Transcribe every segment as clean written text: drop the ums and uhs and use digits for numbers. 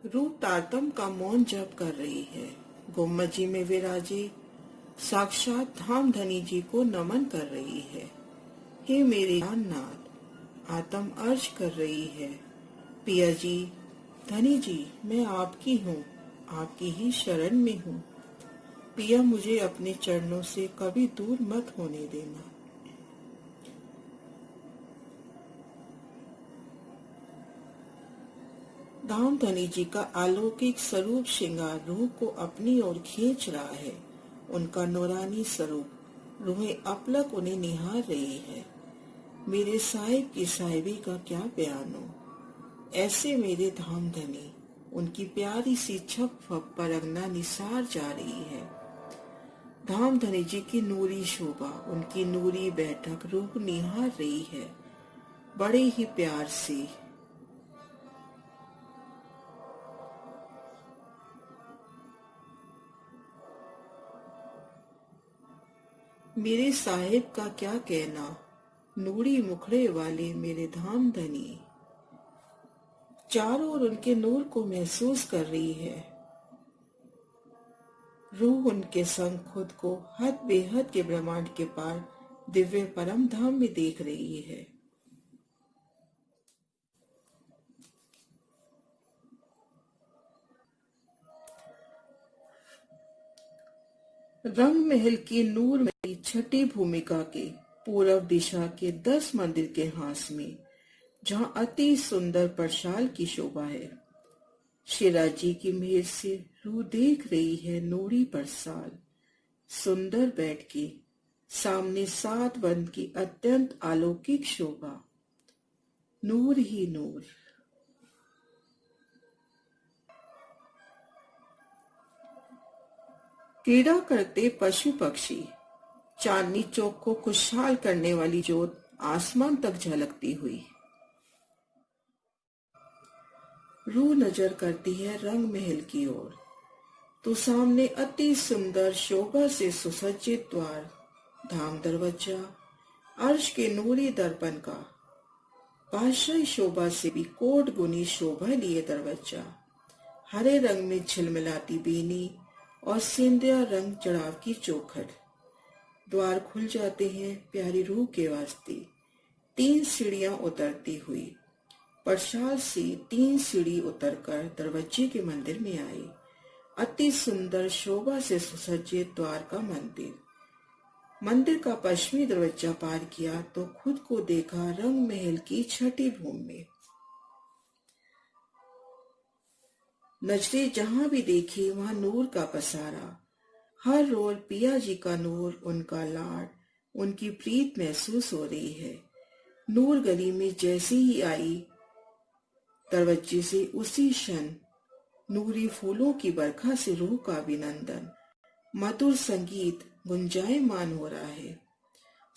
रूह तारतम का मौन जप कर रही है। गुम्बद जी में विराजे साक्षात धाम धनी जी को नमन कर रही है। हे मेरे नाथ, आत्म अर्ज कर रही है। पिया जी, धनी जी, मैं आपकी हूँ, आपकी ही शरण में हूँ। पिया, मुझे अपने चरणों से कभी दूर मत होने देना। धाम धनी जी का अलौकिक स्वरूप श्रृंगार रूह को अपनी ओर खींच रहा है। उनका नूरानी स्वरूप रूहें अपलक उन्हें निहार रही है। मेरे साहिब की साहिबी का क्या बयान हो, ऐसे मेरे धाम धनी उनकी प्यारी सी छप फप पर अंगना निसार जा रही है। धाम धनी जी की नूरी शोभा, उनकी नूरी बैठक रूह निहार रही है बड़े ही प्यार से। मेरे साहिब का क्या कहना, नूरी मुखड़े वाले मेरे धाम धनी चारों ओर उनके नूर को महसूस कर रही है। रूह उनके संग खुद को हद बेहद के ब्रह्मांड के पार दिव्य परम धाम में देख रही है। रंग महल की नूरमयी छठी भूमिका के पूर्व दिशा के 10 मंदिर के हास में, जहां अति सुंदर परशाल की शोभा है, शिराजी की मेहर से रूह देख रही है नूरी परसाल सुंदर बैठ के सामने 7 वन की अत्यंत अलौकिक शोभा, नूर ही नूर। क्रीड़ा करते पशु पक्षी, चांदनी चौक को खुशहाल करने वाली जोत आसमान तक झलकती हुई। रूह नजर करती है रंग महल की ओर, तो सामने अति सुंदर शोभा से सुसज्जित द्वार, धाम दरवाजा, अर्श के नूरी दर्पण का बादशाही शोभा से भी कोट गुनी शोभा लिए दरवाजा, हरे रंग में झिलमिलाती बीनी और सिंधिया रंग चढ़ाव की चौखट। द्वार खुल जाते हैं प्यारी रूह के वास्ते। 3 सीढ़ियां उतरती हुई परसाल से 3 सीढ़ी उतरकर दरवाजे के मंदिर में आई। अति सुंदर शोभा से सुसज्जित द्वार का मंदिर। मंदिर का पश्चिमी दरवाजा पार किया तो खुद को देखा रंग महल की छठी भूमि में। नजरें जहां भी देखी वहां नूर का पसारा, हर रोज पिया जी का नूर, उनका लाड, उनकी प्रीत महसूस हो रही है। नूर गली में जैसे ही आई दरवाजे से उसी क्षण नूरी फूलों की बरखा से रूह का अभिनंदन, मधुर संगीत गुंजायमान हो रहा है।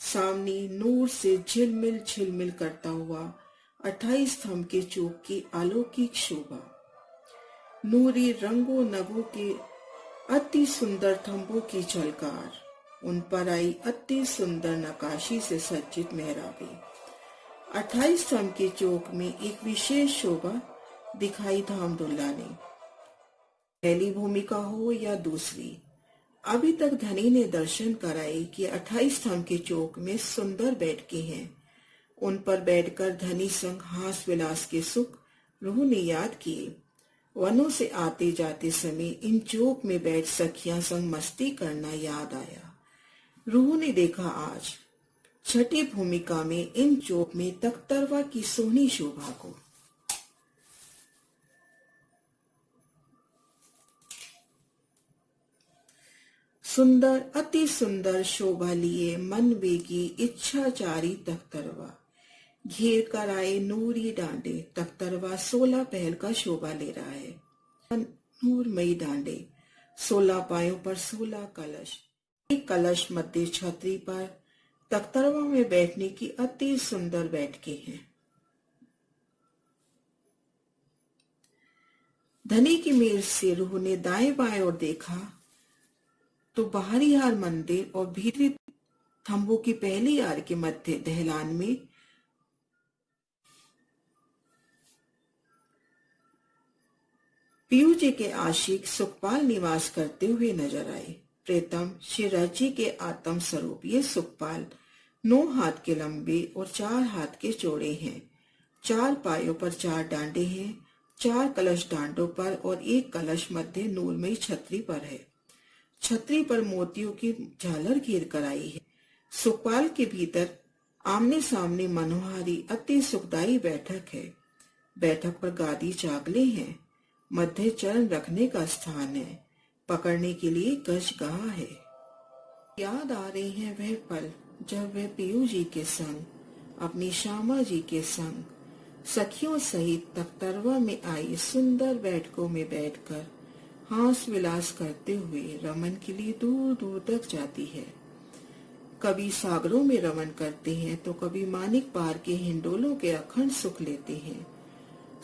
सामने नूर से झिलमिल झिलमिल करता हुआ 28 स्तंभ के चौक की अलौकिक शोभा, नूरी रंगों नगों के अति सुंदर थंबों की झलकार, उन पर आई अति सुंदर नकाशी से सज्जित मेहराबे। 28 स्तंभ के चौक में एक विशेष शोभा दिखाई धाम दुल्ला ने। पहली भूमिका हो या दूसरी, अभी तक धनी ने दर्शन कराए कि 28 स्तंभ के चौक में सुंदर बैठके हैं। उन पर बैठकर धनी संग हास विलास के सुख रूह ने याद किए। वनों से आते जाते समय इन चौक में बैठ सखियां संग मस्ती करना याद आया। रूह ने देखा आज छठी भूमिका में इन चौक में तख्तरवा की सोहनी शोभा को। सुंदर अति सुंदर शोभा लिए मन वेगी इच्छाचारी तख्तरवा, घेर कर आए नूरी डांडे। तख्तरवा 16 पहल का शोभा ले रहा है। नूरमयी डांडे, 16 पायों पर 16 कलश, एक कलश मध्य छतरी पर तख्तरवा में बैठने की अति सुंदर बैठके हैं। धनी की मेर से रूह ने दाएं बाएं और देखा तो बाहरी हार मंदिर और भीतरी थंबों की पहली हार के मध्य दहलान में पीयू जी के आशिक सुखपाल निवास करते हुए नजर आए। प्रीतम शिवराज जी के आत्म स्वरूप ये सुखपाल 9 हाथ के लंबे और 4 हाथ के चौड़े हैं। 4 पायों पर 4 डांडे हैं। 4 कलश डांडों पर और एक कलश मध्य नूरमयी छतरी पर है। छतरी पर मोतियों की झालर घेर कर आई है। सुखपाल के भीतर आमने सामने मनोहारी अति सुखदायी बैठक है। बैठक पर गादी चागले हैं। मध्य चरण रखने का स्थान है। पकड़ने के लिए गजगाह है। याद आ रहे हैं वह पल जब वह पीयू जी के संग अपनी श्यामा जी के संग सखियों सहित तख्तरवा में आई सुंदर बैठकों में बैठकर हास विलास करते हुए रमन के लिए दूर दूर तक जाती है। कभी सागरों में रमन करते हैं तो कभी मानिक पार के हिंडोलों के अखंड सुख लेते हैं।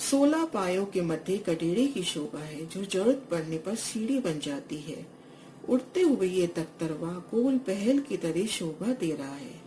16 पायों के मध्य कटेरे की शोभा है जो जरूरत पड़ने पर सीढ़ी बन जाती है। उड़ते हुए ये तख्तरवा गोल पहल की तरह शोभा दे रहा है।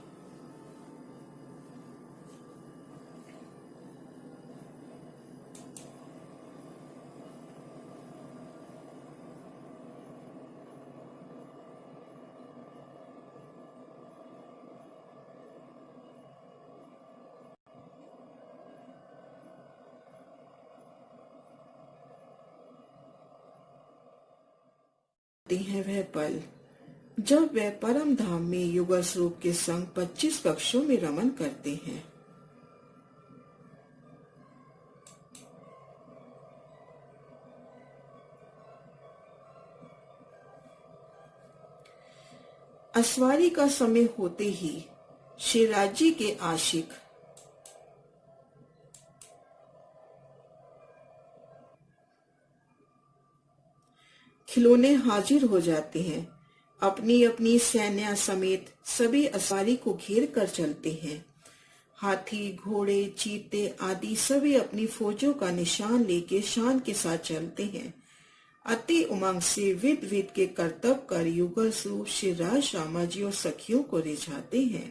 हैं वह पल जब वह परम धाम में युगल स्वरूप के संग 25 पक्षों में रमन करते हैं। असवारी का समय होते ही शिवराज जी के आशिक खिलौने हाजिर हो जाते हैं। अपनी अपनी सैन्य समेत सभी असवारी को घेर कर चलते हैं। हाथी, घोड़े, चीते आदि सभी अपनी फौजों का निशान लेके शान के साथ चलते हैं। अति उमंग से विद विद के करतब कर युगल स्वरूप शिवराज श्यामा जी और सखियों को रिझाते हैं।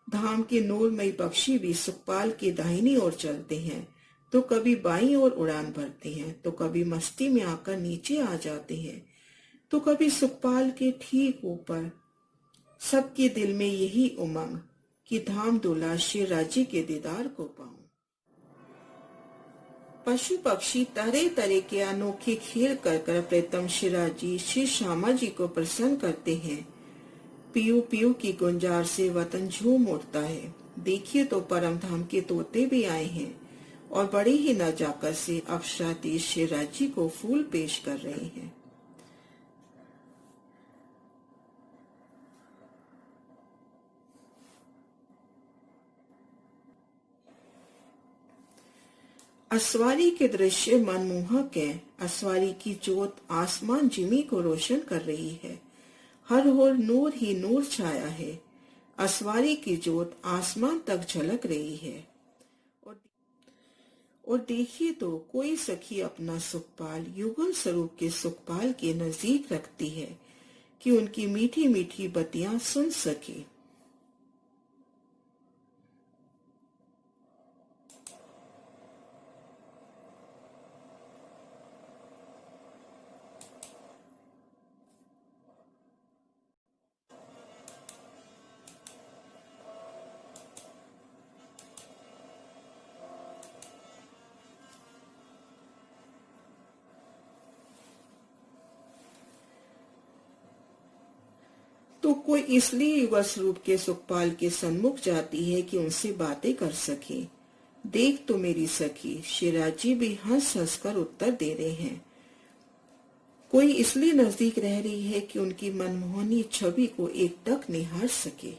धाम के नूरमयी पक्षी भी सुखपाल की दाहिनी ओर चलते हैं तो कभी बाईं ओर उड़ान भरते हैं तो कभी मस्ती में आकर नीचे आ जाते हैं तो कभी सुखपाल के ठीक ऊपर। सबके दिल में यही उमंग कि धाम दूल्हा शिवराज जी के दीदार को पाऊं। पशु पक्षी तरह तरह के अनोखे खेल कर कर प्रीतम शिवराज जी श्री श्यामा जी को प्रसन्न करते हैं। पीयू पीयू की गुंजार से वतन झूम उठता है। देखिए तो परम धाम के तोते भी आए हैं और बड़ी ही नजाकत से अप्सरातीश शिवराज जी को फूल पेश कर रहे हैं। असवारी के दृश्य मनमोहक है। असवारी की जोत आसमान जिमी को रोशन कर रही है। हर ओर नूर ही नूर छाया है। असवारी की जोत आसमान तक झलक रही है। और देखिए तो कोई सखी अपना सुखपाल युगल स्वरूप के सुखपाल के नजदीक रखती है कि उनकी मीठी मीठी बतियां सुन सके। तो कोई इसलिए युगल स्वरूप के सुखपाल के सन्मुख जाती है कि उनसे बातें कर सके। देख तो मेरी सखी, शिवराज जी भी हंस हंस कर उत्तर दे रहे हैं। कोई इसलिए नजदीक रह रही है कि उनकी मनमोहनी छवि को एकटक निहार सके।